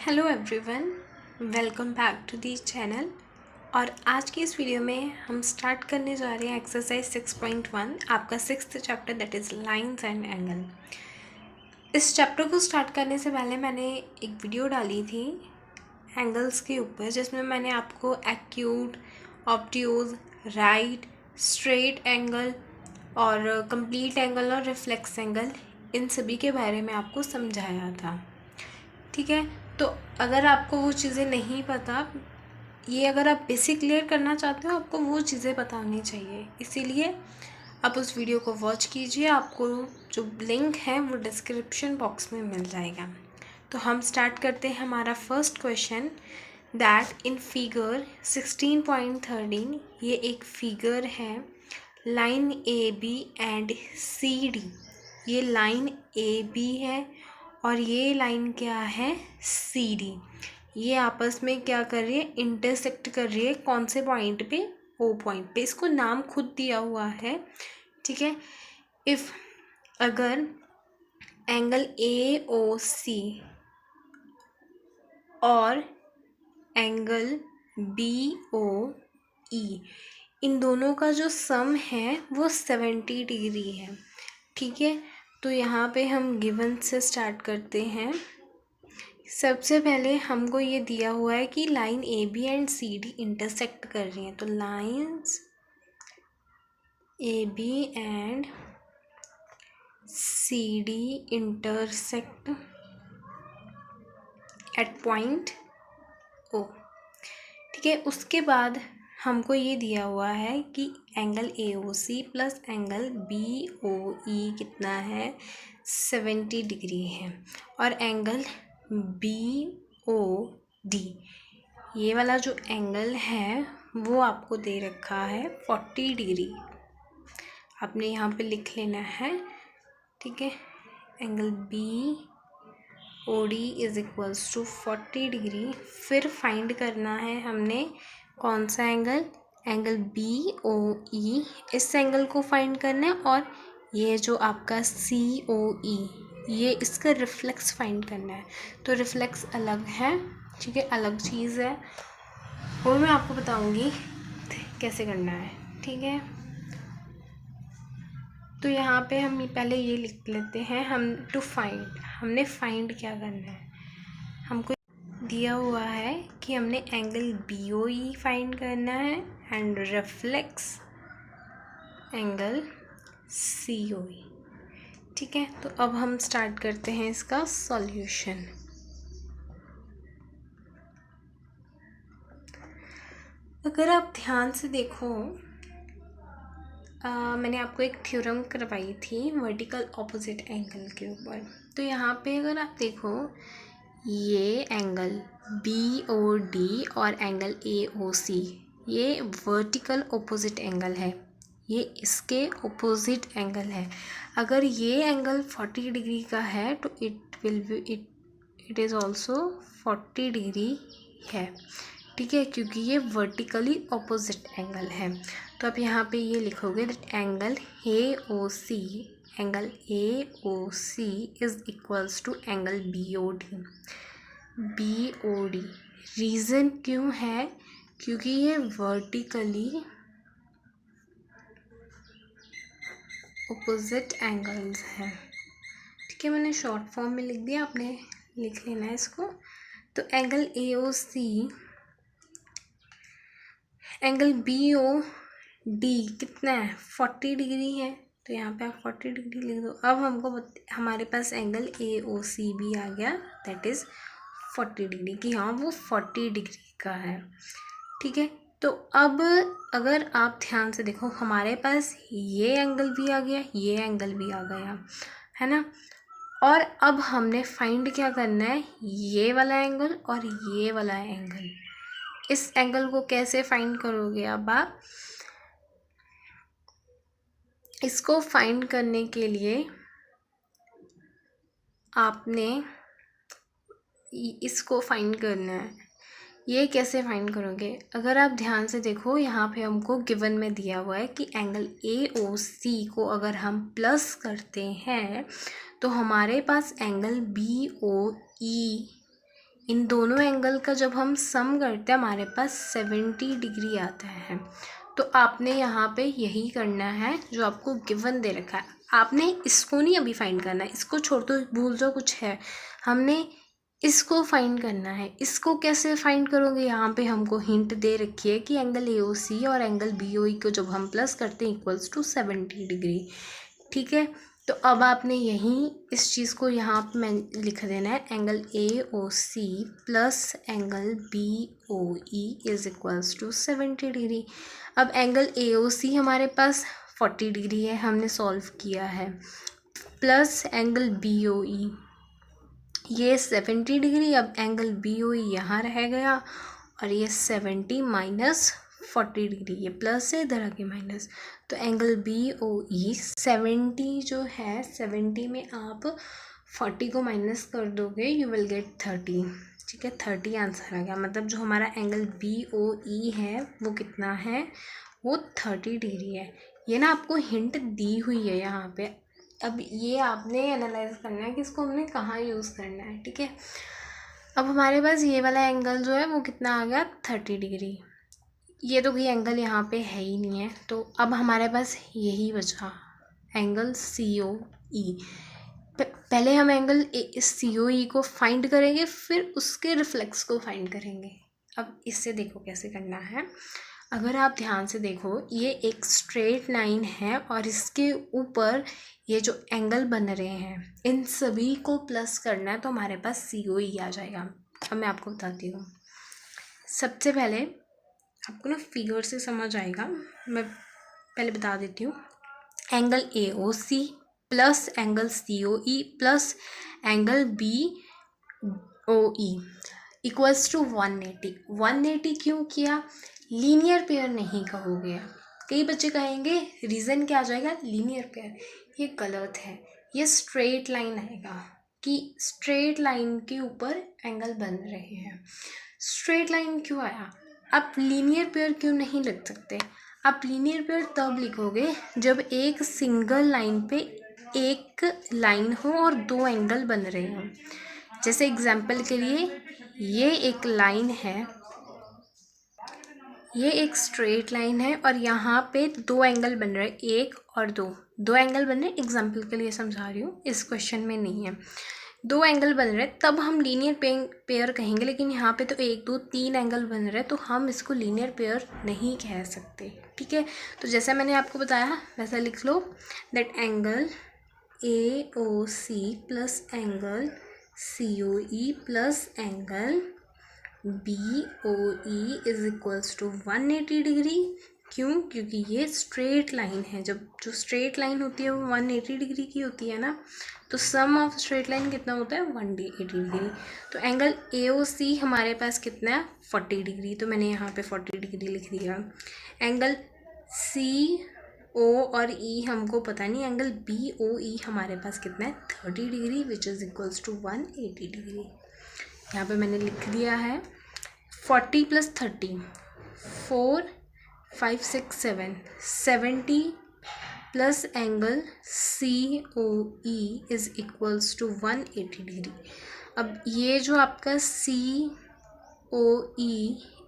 Hello everyone, welcome back to the channel. और आज की इस वीडियो में हम स्टार्ट करने जा रहे हैं एक्सरसाइज 6.1, आपका 6th chapter that is lines and angle. इस चैप्टर को स्टार्ट करने से पहले मैंने एक वीडियो डाली थी एंगल्स के ऊपर, जिसमें मैंने आपको acute, obtuse, right, straight angle और कंप्लीट एंगल और रिफ्लेक्स एंगल, इन सभी के बारे में आपको समझाया था। ठीक है, तो अगर आपको वो चीज़ें नहीं पता, ये अगर आप बेसिक क्लियर करना चाहते हो, आपको वो चीज़ें पता होनी चाहिए। इसीलिए आप उस वीडियो को वॉच कीजिए, आपको जो लिंक है वो डिस्क्रिप्शन बॉक्स में मिल जाएगा। तो हम स्टार्ट करते हैं हमारा first question, that in figure 16.13, ये एक फिगर है line A B and C D. ये लाइन ए बी है और ये लाइन क्या है, सी डी। ये आपस में क्या कर रही है, इंटरसेक्ट कर रही है। कौन से पॉइंट पे, ओ पॉइंट पे। इसको नाम खुद दिया हुआ है, ठीक है। इफ़ अगर एंगल ए ओ सी और एंगल बी ओ ई, इन दोनों का जो सम है वो 70 डिग्री है, ठीक है। तो यहाँ पे हम गिवन से स्टार्ट करते हैं। सबसे पहले हमको ये दिया हुआ है कि line A B and C D intersect कर रही हैं, तो lines A B and C D intersect at point O, ठीक है। उसके बाद हमको ये दिया हुआ है कि angle A O C plus angle B O E कितना है, 70 डिग्री है। और एंगल बी ओ डी, ये वाला जो एंगल है वो आपको दे रखा है 40 डिग्री। आपने यहाँ पे लिख लेना है, ठीक है। Angle B O D is equals to 40 degree. फिर फाइंड करना है हमने कौन सा angle, angle B O E, इस एंगल को फाइंड करना है। और ये जो आपका सी ओ ई, ये इसका रिफ्लेक्स फाइंड करना है। तो रिफ्लेक्स अलग है, ठीक है, अलग चीज़ है, वो मैं आपको बताऊंगी कैसे करना है, ठीक है। तो यहाँ पे हम पहले ये लिख लेते हैं, हम टू फाइंड, हमने फाइंड क्या करना है। हमको दिया हुआ है कि हमने angle B O E find करना है and reflex angle C O E, ठीक है। तो अब हम स्टार्ट करते हैं इसका सॉल्यूशन। अगर आप ध्यान से देखो, मैंने आपको एक थ्योरम करवाई थी वर्टिकल ऑपोजिट एंगल के ऊपर। तो यहाँ पे अगर आप देखो, ये एंगल बी ओ डी और एंगल ए ओ सी, ये वर्टिकल ऑपोजिट एंगल है, ये इसके ऑपोजिट एंगल है। अगर ये एंगल 40 डिग्री का है तो इट इज़ ऑल्सो 40 डिग्री है, ठीक है, क्योंकि ये वर्टिकली ऑपोजिट एंगल है। तो आप यहाँ पे ये लिखोगे that angle A O C, angle A O C is equals to angle B O D. B O D reason क्यों है, क्योंकि ये वर्टिकली ऑपोजिट एंगल्स हैं, ठीक है। मैंने शॉर्ट फॉर्म में लिख दिया, आपने लिख लेना है इसको। तो angle A O C, angle B O D कितना है, 40 डिग्री है। तो यहाँ पे आप 40 डिग्री लिख दो। अब हमको हमारे पास एंगल ए ओ सी भी आ गया, दैट इज़ 40 डिग्री, कि हाँ वो 40 डिग्री का है, ठीक है। तो अब अगर आप ध्यान से देखो, हमारे पास ये एंगल भी आ गया, ये एंगल भी आ गया, है ना। और अब हमने फाइंड क्या करना है, ये वाला एंगल और ये वाला एंगल। इस एंगल को कैसे फाइंड करोगे अब आप, इसको फाइंड करने के लिए आपने इसको फाइंड करना है। ये कैसे फाइंड करोगे, अगर आप ध्यान से देखो, यहाँ पे हमको गिवन में दिया हुआ है कि एंगल ए ओ सी को अगर हम प्लस करते हैं तो हमारे पास एंगल बी ओ ई, इन दोनों एंगल का जब हम सम करते हैं हमारे पास 70 डिग्री आता है। तो आपने यहाँ पे यही करना है जो आपको गिवन दे रखा है। आपने इसको नहीं अभी फाइंड करना है, इसको छोड़ दो, भूल जाओ कुछ है, हमने इसको फाइंड करना है। इसको कैसे फाइंड करोगे, यहाँ पे हमको हिंट दे रखी है कि एंगल AOC और एंगल BOE को जब हम प्लस करते हैं इक्वल्स टू 70 डिग्री। ठीक है, तो अब आपने यहीं इस चीज़ को यहाँ पे मैं लिख देना है, angle AOC plus angle BOE is equals to 70 degree. अब एंगल AOC हमारे पास 40 डिग्री है, हमने सॉल्व किया है, प्लस एंगल BOE ये 70 डिग्री। अब एंगल BOE यहाँ रह गया और ये 70 माइनस 40 डिग्री, ये प्लस है, इधर आके माइनस। तो एंगल BOE 70 जो है, 70 में आप 40 को माइनस कर दोगे, यू विल गेट 30। ठीक है, 30 आंसर आ गया। मतलब जो हमारा एंगल BOE है वो कितना है, वो 30 डिग्री है। ये ना आपको हिंट दी हुई है यहाँ पे। अब ये आपने एनालाइज करना है कि इसको हमने कहाँ यूज़ करना है। ठीक है, अब हमारे पास ये वाला एंगल जो है वो कितना आ गया, 30 डिग्री। ये तो कोई एंगल यहाँ पे है ही नहीं है, तो अब हमारे पास यही बचा एंगल COE। पहले हम एंगल COE को फाइंड करेंगे, फिर उसके रिफ्लेक्स को फाइंड करेंगे। अब इससे देखो कैसे करना है। अगर आप ध्यान से देखो, ये एक स्ट्रेट लाइन है और इसके ऊपर ये जो एंगल बन रहे हैं इन सभी को प्लस करना है, तो हमारे पास COE आ जाएगा। अब मैं आपको बताती हूँ। सबसे पहले आपको ना फिगर से समझ आएगा, मैं पहले बता देती हूँ। Angle AOC plus angle COE plus angle BOE equals to 180। 180 क्यों किया, लीनियर पेयर नहीं कहोगे। कई बच्चे कहेंगे रीज़न क्या आ जाएगा, लीनियर पेयर। ये गलत है, ये स्ट्रेट लाइन आएगा कि स्ट्रेट लाइन के ऊपर एंगल बन रहे हैं। स्ट्रेट लाइन क्यों आया, आप लीनियर पेयर क्यों नहीं लिख सकते। आप लीनियर पेयर तब लिखोगे जब एक सिंगल लाइन पे एक लाइन हो और दो एंगल बन रहे हों। जैसे एग्जाम्पल के लिए ये एक लाइन है, ये एक स्ट्रेट लाइन है और यहाँ पे दो एंगल बन रहे हैं, एक और दो एंगल बन रहे हैं। एग्जाम्पल के लिए समझा रही हूँ, इस क्वेश्चन में नहीं है। दो एंगल बन रहे हैं तब हम लीनियर पेयर कहेंगे, लेकिन यहाँ पे तो एक दो तीन एंगल बन रहे हैं, तो हम इसको लीनियर पेयर नहीं कह सकते। ठीक है, तो जैसा मैंने आपको बताया वैसा लिख लो, that angle AOC plus angle COE plus angle BOE is equals to 180 degree. क्यों, क्योंकि ये स्ट्रेट लाइन है। जब जो स्ट्रेट लाइन होती है वो 180 डिग्री की होती है ना, तो सम ऑफ स्ट्रेट लाइन कितना होता है, 180 डिग्री। तो एंगल AOC हमारे पास कितना है, 40 डिग्री, तो मैंने यहाँ पे 40 डिग्री लिख दिया। एंगल CO और E हमको पता नहीं, एंगल BOE हमारे पास कितना है, 30 degree which is equals to 180 degree. यहाँ पे मैंने लिख दिया है 40 plus 30, 4 5 6 7 70 plus angle COE is equals to 180 degree. अब ये जो आपका COE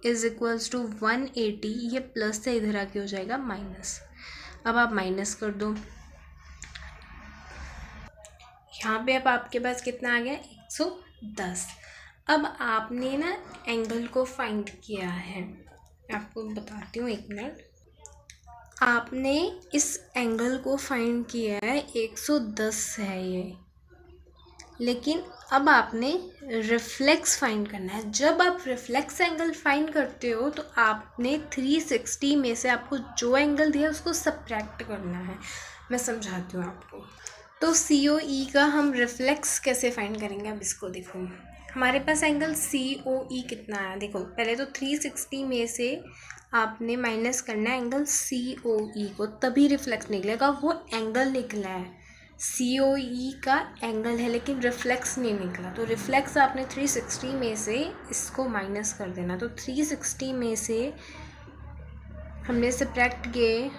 इज इक्वल्स टू 180, ये प्लस से इधर आके हो जाएगा माइनस। अब आप माइनस कर दो, यहाँ पे अब आपके पास कितना आ गया, 110। अब आपने ना एंगल को फाइंड किया है, आपको बताती हूँ, एक मिनट। आपने इस एंगल को फाइंड किया है, 110 है ये, लेकिन अब आपने रिफ्लेक्स फाइंड करना है। जब आप रिफ्लेक्स एंगल फाइंड करते हो तो आपने 360 में से आपको जो एंगल दिया उसको सब्ट्रैक्ट करना है। मैं समझाती हूँ आपको। तो COE का हम रिफ्लेक्स कैसे फाइंड करेंगे, अब इसको देखो। हमारे पास एंगल COE कितना है, देखो पहले तो 360 में से आपने माइनस करना है एंगल COE को, तभी रिफ्लेक्स निकलेगा। वो एंगल निकला है, COE का एंगल है, लेकिन रिफ्लेक्स नहीं निकला। तो रिफ्लेक्स आपने 360 में से इसको माइनस कर देना। तो 360 में से हमने सब्ट्रैक्ट किए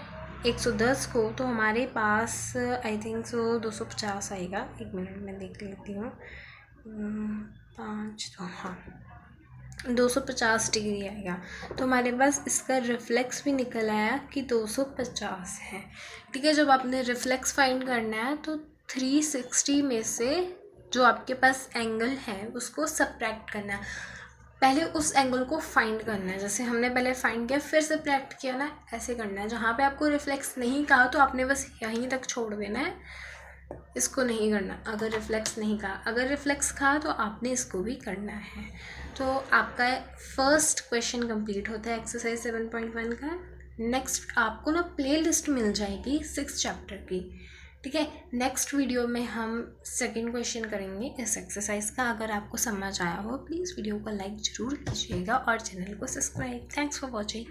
110 को, तो हमारे पास आई थिंक सो 250 आएगा। एक मिनट में देख लेती हूँ। 5 तो हाँ 250 डिग्री आएगा। तो हमारे पास इसका रिफ्लेक्स भी निकल आया कि 250 है। ठीक है, जब आपने रिफ्लेक्स फाइंड करना है तो 360 में से जो आपके पास एंगल है उसको सब्ट्रैक्ट करना है। पहले उस एंगल को फाइंड करना है, जैसे हमने पहले फाइंड किया फिर सब्ट्रैक्ट किया ना, ऐसे करना है। जहाँ पे आपको रिफ्लेक्स नहीं कहा तो आपने बस यहीं तक छोड़ देना है, इसको नहीं करना। अगर रिफ्लेक्स नहीं कहा, अगर रिफ्लेक्स कहा तो आपने इसको भी करना है। तो आपका फर्स्ट क्वेश्चन कंप्लीट होता है एक्सरसाइज 7.1 का। नेक्स्ट आपको ना प्लेलिस्ट मिल जाएगी 6 चैप्टर की। ठीक है, नेक्स्ट वीडियो में हम सेकंड क्वेश्चन करेंगे इस एक्सरसाइज का। अगर आपको समझ आया हो प्लीज़ वीडियो को लाइक ज़रूर कीजिएगा और चैनल को सब्सक्राइब। Thanks for watching.